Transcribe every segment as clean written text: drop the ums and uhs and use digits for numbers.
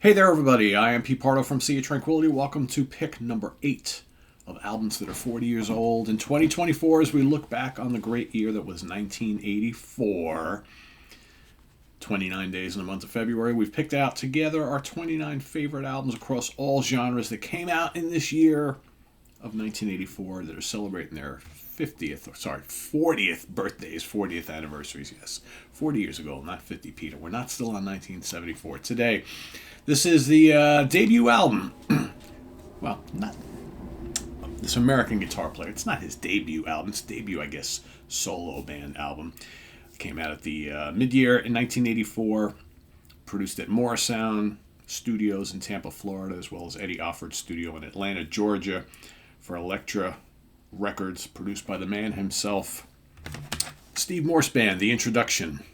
Hey there, everybody. I am Pete Pardo from Sea of Tranquility. Welcome to pick number 8 of albums that are 40 years old. In 2024, as we look back on the great year that was 1984, 29 days in the month of February, we've picked out together our 29 favorite albums across all genres that came out in this year of 1984 that are celebrating their 40th birthdays, 40th anniversaries, yes. 40 years ago, not 50, Peter. We're not still on 1974 today. This is the debut album. Well, not this American guitar player. It's not his debut album. It's debut, I guess, solo band album. Came out at the mid-year in 1984. Produced at Morrison Studios in Tampa, Florida, as well as Eddie Offord's studio in Atlanta, Georgia, for Elektra Records. Produced by the man himself, Steve Morse Band. The introduction.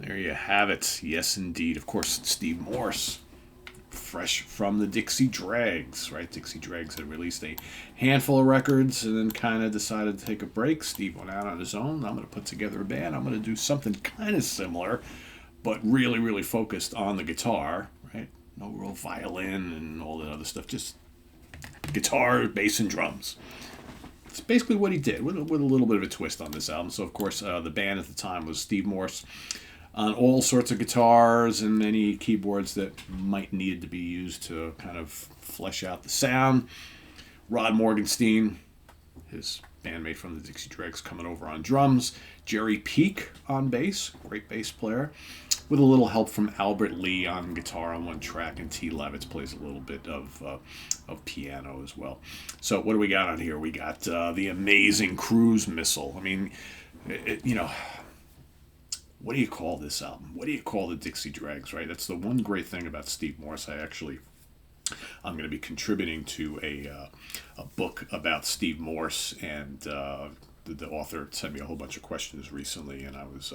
There you have it. Yes, indeed. Of course, Steve Morse, fresh from the Dixie Dregs, right? Dixie Dregs had released a handful of records and then kind of decided to take a break. Steve went out on his own. I'm going to put together a band. I'm going to do something kind of similar, but really, really focused on the guitar, right? No real violin and all that other stuff. Just guitar, bass, and drums. It's basically what he did with a little bit of a twist on this album. So, of course, the band at the time was Steve Morse on all sorts of guitars and any keyboards that might need to be used to kind of flesh out the sound. Rod Morganstein, his bandmate from the Dixie Dregs, coming over on drums. Jerry Peak on bass, great bass player, with a little help from Albert Lee on guitar on one track, and T. Levitz plays a little bit of piano as well. So what do we got on here? We got the amazing Cruise Missile. I mean, what do you call this album? What do you call the Dixie Dregs, right? That's the one great thing about Steve Morse. I'm going to be contributing to a book about Steve Morse, and the author sent me a whole bunch of questions recently, and I was,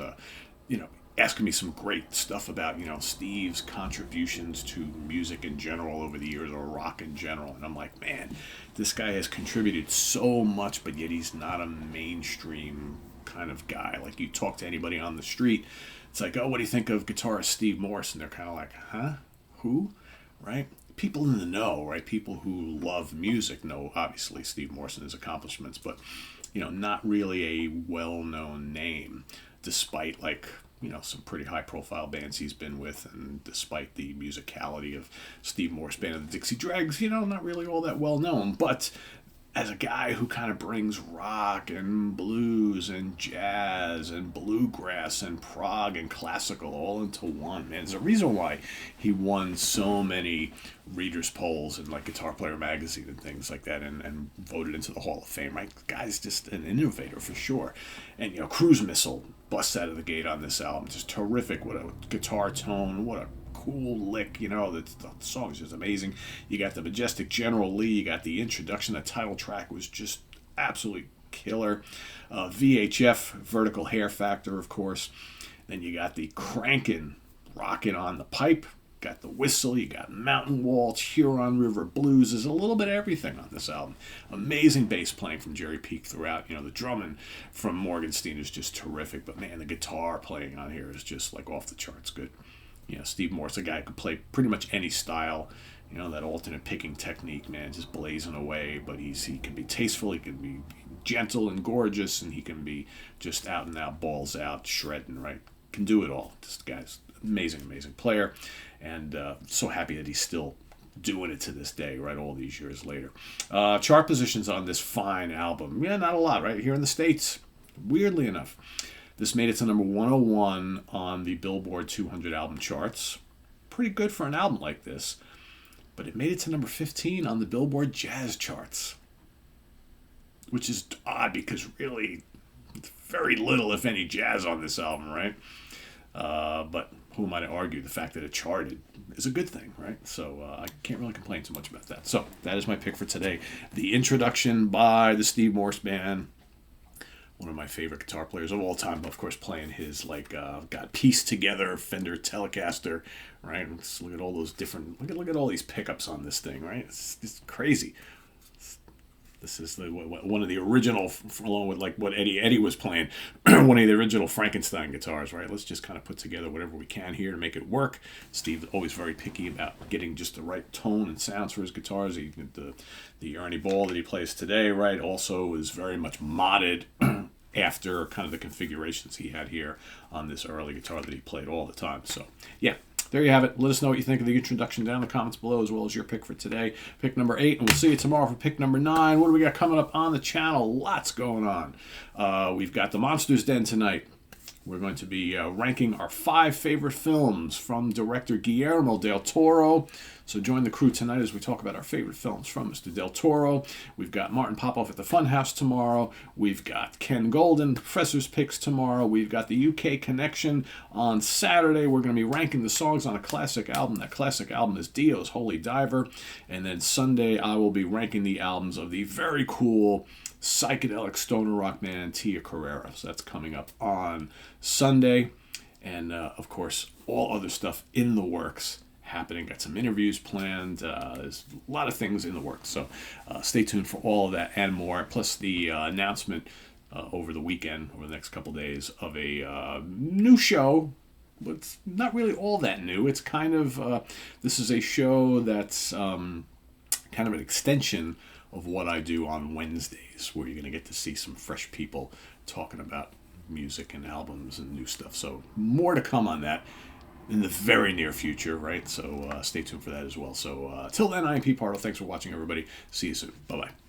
asking me some great stuff about, Steve's contributions to music in general over the years, or rock in general. And I'm like, man, this guy has contributed so much, but yet he's not a mainstream kind of guy. Like, you talk to anybody on the street, it's like, oh, what do you think of guitarist Steve Morse? And they're kind of like, huh? Who? Right? People in the know, right? People who love music know, obviously, Steve Morse and his accomplishments, but, not really a well-known name, despite, some pretty high-profile bands he's been with, and despite the musicality of Steve Morse Band and the Dixie Dregs, not really all that well-known, but as a guy who kind of brings rock and blues and jazz and bluegrass and prog and classical all into one, man. There's a reason why he won so many readers' polls in like Guitar Player magazine and things like that, and voted into the Hall of Fame, right? The guy's just an innovator for sure. And, Cruise Missile busts out of the gate on this album. Just terrific. What a guitar tone. What a cool lick, the song is just amazing. You got the majestic General Lee, you got the introduction. The title track was just absolutely killer. VHF, Vertical Hair Factor, of course. Then you got the cranking, rocking on the pipe. Got the whistle, you got Mountain Waltz, Huron River Blues. There's a little bit of everything on this album. Amazing bass playing from Jerry Peak throughout. The drumming from Morganstein is just terrific. But man, the guitar playing on here is just like off the charts good. Steve Morse, a guy who could play pretty much any style. That alternate picking technique, man, just blazing away. But he can be tasteful, he can be gentle and gorgeous, and he can be just out and out, balls out, shredding, right? Can do it all. This guy's amazing, amazing player. And so happy that he's still doing it to this day, right, all these years later. Chart positions on this fine album. Yeah, not a lot, right? Here in the States, weirdly enough. This made it to number 101 on the Billboard 200 album charts. Pretty good for an album like this. But it made it to number 15 on the Billboard Jazz charts. Which is odd because really, very little, if any, jazz on this album, right? But who am I to argue? The fact that it charted is a good thing, right? So I can't really complain too much about that. So that is my pick for today. The introduction by the Steve Morse Band. One of my favorite guitar players of all time, of course, playing his got pieced together Fender Telecaster, right? Let's look at all those different. Look at all these pickups on this thing, right? It's crazy. This is one of the original, along with like what Eddie was playing, one of the original Frankenstein guitars, right? Let's just kind of put together whatever we can here to make it work. Steve's always very picky about getting just the right tone and sounds for his guitars. The Ernie Ball that he plays today, right, also is very much modded after kind of the configurations he had here on this early guitar that he played all the time. So, yeah. There you have it. Let us know what you think of the introduction down in the comments below, as well as your pick for today. Pick number 8, and we'll see you tomorrow for pick number 9. What do we got coming up on the channel? Lots going on. We've got the Monsters Den tonight. We're going to be ranking our 5 favorite films from director Guillermo del Toro. So join the crew tonight as we talk about our favorite films from Mr. Del Toro. We've got Martin Popoff at the Funhouse tomorrow. We've got Ken Golden, Professor's Picks tomorrow. We've got the UK Connection on Saturday. We're going to be ranking the songs on a classic album. That classic album is Dio's Holy Diver. And then Sunday, I will be ranking the albums of the very cool psychedelic stoner rock band Tia Carrera. So that's coming up on Sunday. And, of course, all other stuff in the works happening. Got some interviews planned. There's a lot of things in the works. So stay tuned for all of that and more. Plus the announcement over the weekend, over the next couple days, of a new show. It's not really all that new. It's kind of, this is a show that's kind of an extension of what I do on Wednesdays, where you're going to get to see some fresh people talking about music and albums and new stuff. So more to come on that in the very near future, right? So stay tuned for that as well. So till then, I am Pete Pardo. Thanks for watching, everybody. See you soon. Bye-bye.